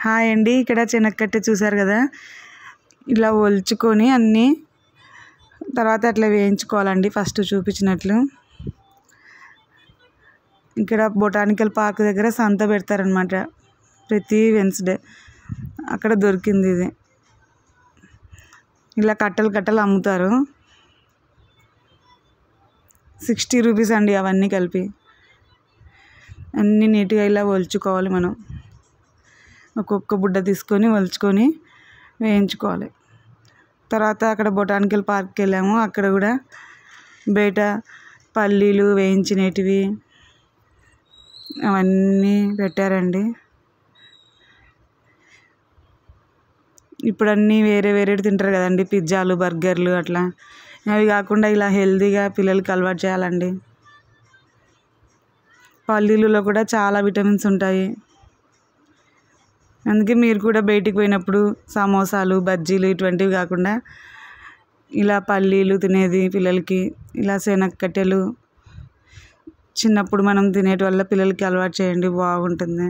Hi అండి. ఇక్కడ చెనక్కాయ చూసారు కదా, ఇలా ఒలుచుకొని అన్నీ తర్వాత అట్లా వేయించుకోవాలండి. ఫస్ట్ చూపించినట్లు ఇక్కడ బొటానికల్ పార్క్ దగ్గర సంత పెడతారనమాట ప్రతి వెన్స్డే. అక్కడ దొరికింది ఇది. ఇలా కట్టలు కట్టలు అమ్ముతారు. 60 రూపీస్ అండి అవన్నీ కలిపి. అన్నీ నీట్గా ఇలా ఒలుచుకోవాలి మనం. ఒక్కొక్క బుడ్డ తీసుకొని ఒలుచుకొని వేయించుకోవాలి. తర్వాత అక్కడ బొటానికల్ పార్క్కి వెళ్ళాము. అక్కడ కూడా బయట పల్లీలు వేయించినవి అవన్నీ పెట్టారండి. ఇప్పుడు అన్నీ వేరే వేరేవి తింటారు కదండి, పిజ్జాలు బర్గర్లు అట్లా. అవి కాకుండా ఇలా హెల్తీగా పిల్లలకి అలవాటు చేయాలండి. పల్లీలలో కూడా చాలా విటమిన్స్ ఉంటాయి. అందుకే మీరు కూడా బయటికి పోయినప్పుడు సమోసాలు బజ్జీలు ఇటువంటివి కాకుండా ఇలా పల్లీలు తినేది పిల్లలకి, ఇలా శనగకట్టెలు చిన్నప్పుడు మనం తినేటి వల్ల పిల్లలకి అలవాటు చేయండి, బాగుంటుంది.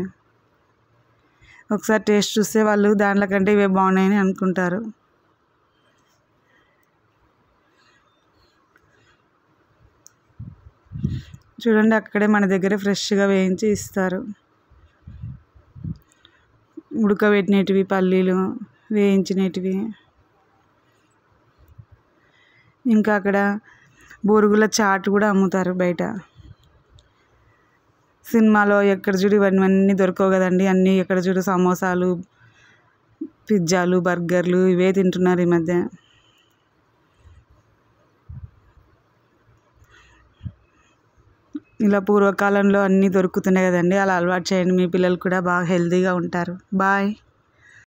ఒకసారి టేస్ట్ చూస్తే వాళ్ళు దాంట్లో కంటే ఇవే బాగున్నాయని అనుకుంటారు. చూడండి, అక్కడే మన దగ్గర ఫ్రెష్గా వేయించి ఇస్తారు. ఉడకబెట్టినవి పల్లీలు వేయించినవి. ఇంకా అక్కడ బొరుగుల చాట్ కూడా అమ్ముతారు బయట. సినిమాలో ఎక్కడ చూడు ఇవన్నీ దొరకవు కదండి. అన్నీ ఎక్కడ చూడు సమోసాలు పిజ్జాలు బర్గర్లు ఇవే తింటున్నారు ఈ మధ్య. ఇలా పూర్వకాలంలో అన్నీ దొరుకుతున్నాయి కదండి. అలా అలవాటు చేయండి, మీ పిల్లలు కూడా బాగా హెల్తీగా ఉంటారు. బాయ్.